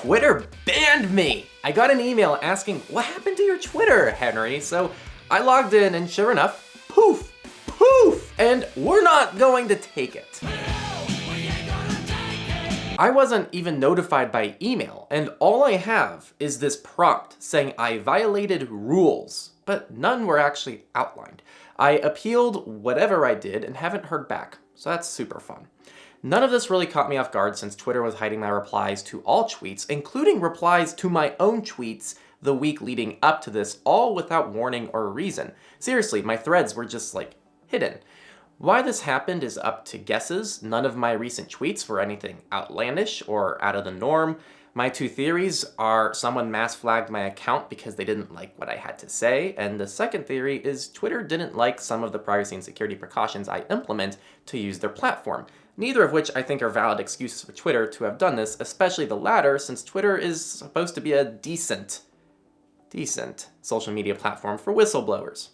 Twitter banned me! I got an email asking, what happened to your Twitter, Henry? So I logged in and sure enough, poof, poof! And we're not going to take it. I wasn't even notified by email, and all I have is this prompt saying I violated rules, but none were actually outlined. I appealed whatever I did and haven't heard back, so that's super fun. None of this really caught me off guard since Twitter was hiding my replies to all tweets, including replies to my own tweets the week leading up to this, all without warning or reason. Seriously, my threads were just hidden. Why this happened is up to guesses. None of my recent tweets were anything outlandish or out of the norm. My two theories are someone mass flagged my account because they didn't like what I had to say, and the second theory is Twitter didn't like some of the privacy and security precautions I implement to use their platform. Neither of which I think are valid excuses for Twitter to have done this, especially the latter, since Twitter is supposed to be a decent social media platform for whistleblowers.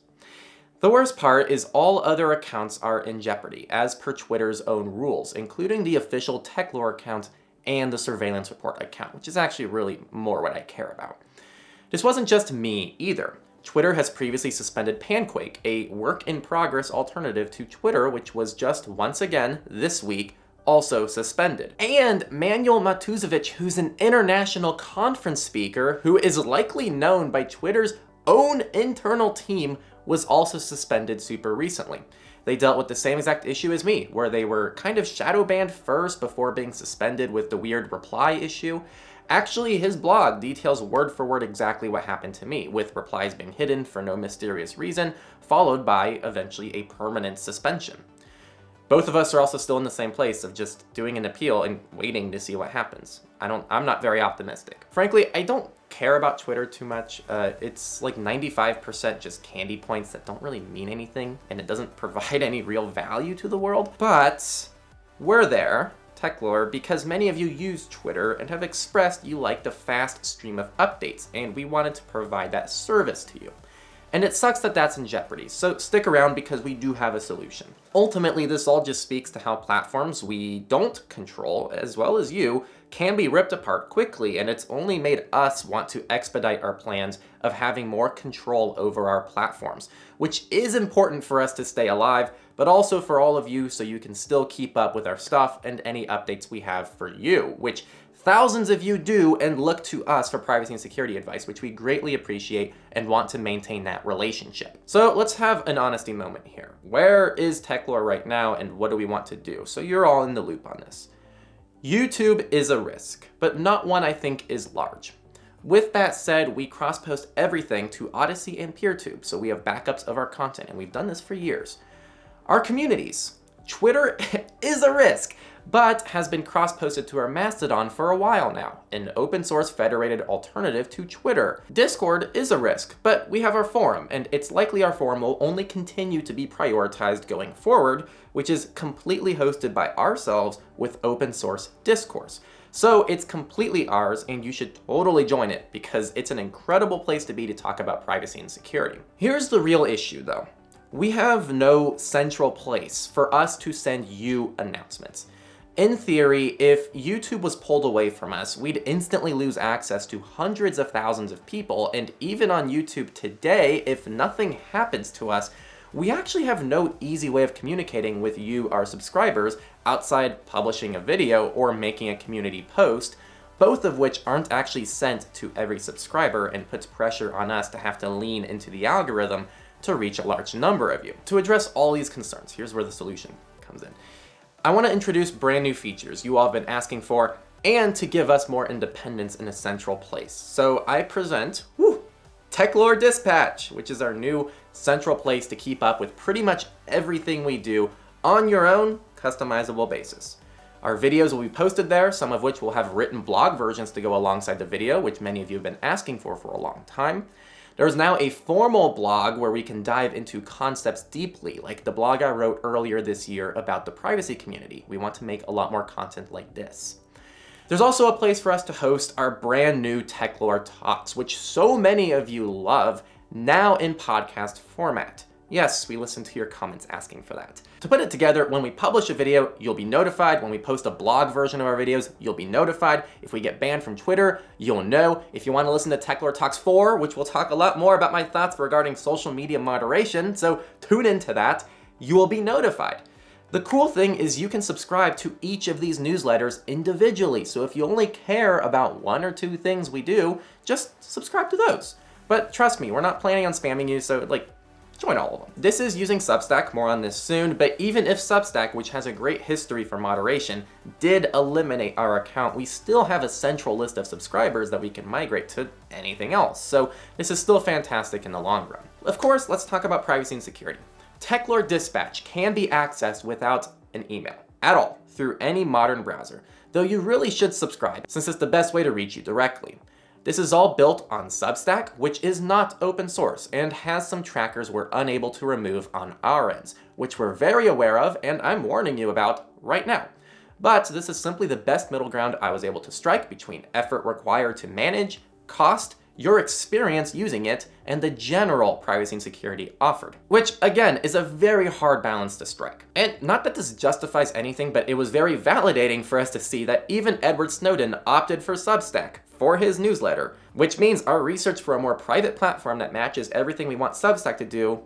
The worst part is all other accounts are in jeopardy, as per Twitter's own rules, including the official Techlore account and the surveillance report account, which is actually really more what I care about. This wasn't just me either. Twitter has previously suspended Pancake, a work-in-progress alternative to Twitter, which was just once again, this week, also suspended. And Manuel Matuzovic, who's an international conference speaker who is likely known by Twitter's own internal team, was also suspended super recently. They dealt with the same exact issue as me, where they were kind of shadow banned first before being suspended with the weird reply issue. Actually, his blog details word for word exactly what happened to me, with replies being hidden for no mysterious reason, followed by eventually a permanent suspension. Both of us are also still in the same place of just doing an appeal and waiting to see what happens. I'm not very optimistic. Frankly, I don't care about Twitter too much. It's like 95% just candy points that don't really mean anything, and it doesn't provide any real value to the world. But we're there, Techlore, because many of you use Twitter and have expressed you like the fast stream of updates, and we wanted to provide that service to you. And it sucks that that's in jeopardy, so stick around because we do have a solution. Ultimately, this all just speaks to how platforms we don't control, as well as you, can be ripped apart quickly, and it's only made us want to expedite our plans of having more control over our platforms, which is important for us to stay alive, but also for all of you so you can still keep up with our stuff and any updates we have for you, which thousands of you do and look to us for privacy and security advice, which we greatly appreciate and want to maintain that relationship. So let's have an honesty moment here. Where is Techlore right now and what do we want to do? So you're all in the loop on this. YouTube is a risk, but not one I think is large. With that said, we cross-post everything to Odyssey and PeerTube, so we have backups of our content, and we've done this for years. Our communities. Twitter is a risk, but has been cross-posted to our Mastodon for a while now, an open-source federated alternative to Twitter. Discord is a risk, but we have our forum, and it's likely our forum will only continue to be prioritized going forward, which is completely hosted by ourselves with open-source discourse. So it's completely ours, and you should totally join it, because it's an incredible place to be to talk about privacy and security. Here's the real issue, though. We have no central place for us to send you announcements. In theory, if YouTube was pulled away from us, we'd instantly lose access to hundreds of thousands of people, and even on YouTube today, if nothing happens to us, we actually have no easy way of communicating with you, our subscribers, outside publishing a video or making a community post, both of which aren't actually sent to every subscriber and puts pressure on us to have to lean into the algorithm to reach a large number of you. To address all these concerns, here's where the solution comes in. I want to introduce brand new features you all have been asking for and to give us more independence in a central place. So I present Techlore Dispatch, which is our new central place to keep up with pretty much everything we do on your own customizable basis. Our videos will be posted there, some of which will have written blog versions to go alongside the video, which many of you have been asking for a long time. There's now a formal blog where we can dive into concepts deeply, like the blog I wrote earlier this year about the privacy community. We want to make a lot more content like this. There's also a place for us to host our brand new Techlore Talks, which so many of you love, now in podcast format. Yes, we listen to your comments asking for that. To put it together, when we publish a video, you'll be notified. When we post a blog version of our videos, you'll be notified. If we get banned from Twitter, you'll know. If you want to listen to Techlore Talks 4, which will talk a lot more about my thoughts regarding social media moderation, so tune into that, you will be notified. The cool thing is you can subscribe to each of these newsletters individually. So if you only care about one or two things we do, just subscribe to those. But trust me, we're not planning on spamming you, so join all of them. This is using Substack, more on this soon, but even if Substack, which has a great history for moderation, did eliminate our account, we still have a central list of subscribers that we can migrate to anything else. So this is still fantastic in the long run. Of course, let's talk about privacy and security. Techlore Dispatch can be accessed without an email at all through any modern browser, though you really should subscribe since it's the best way to reach you directly. This is all built on Substack, which is not open source and has some trackers we're unable to remove on our ends, which we're very aware of and I'm warning you about right now. But this is simply the best middle ground I was able to strike between effort required to manage, cost, your experience using it, and the general privacy and security offered, which again is a very hard balance to strike. And not that this justifies anything, but it was very validating for us to see that even Edward Snowden opted for Substack for his newsletter, which means our research for a more private platform that matches everything we want Substack to do,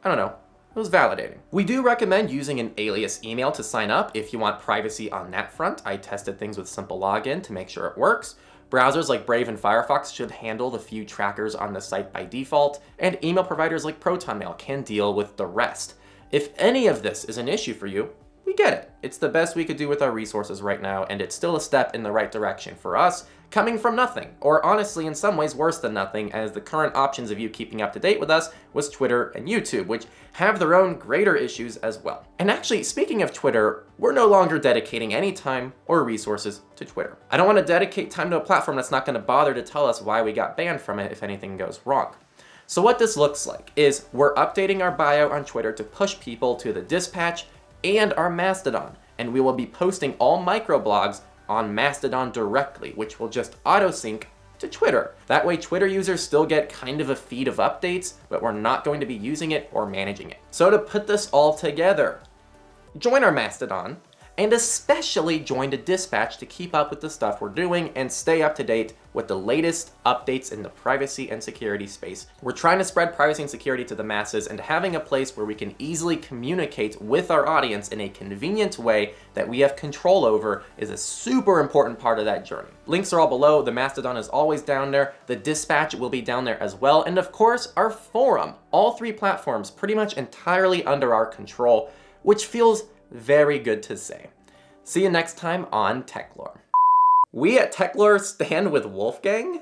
I don't know, it was validating. We do recommend using an alias email to sign up if you want privacy on that front. I tested things with simple login to make sure it works. Browsers like Brave and Firefox should handle the few trackers on the site by default, and email providers like ProtonMail can deal with the rest. If any of this is an issue for you, we get it. It's the best we could do with our resources right now, and it's still a step in the right direction for us, coming from nothing, or honestly in some ways worse than nothing, as the current options of you keeping up to date with us was Twitter and YouTube, which have their own greater issues as well. And actually, speaking of Twitter, we're no longer dedicating any time or resources to Twitter. I don't want to dedicate time to a platform that's not going to bother to tell us why we got banned from it if anything goes wrong. So what this looks like is we're updating our bio on Twitter to push people to the Dispatch and our Mastodon, and we will be posting all microblogs on Mastodon directly, which will just auto-sync to Twitter. That way Twitter users still get kind of a feed of updates, but we're not going to be using it or managing it. So to put this all together, join our Mastodon, and especially join the Dispatch to keep up with the stuff we're doing and stay up to date with the latest updates in the privacy and security space. We're trying to spread privacy and security to the masses, and having a place where we can easily communicate with our audience in a convenient way that we have control over is a super important part of that journey. Links are all below. The Mastodon is always down there. The Dispatch will be down there as well. And of course, our forum. All three platforms pretty much entirely under our control, which feels very good to say. See you next time on Techlore. We at Techlore stand with Wolfgang.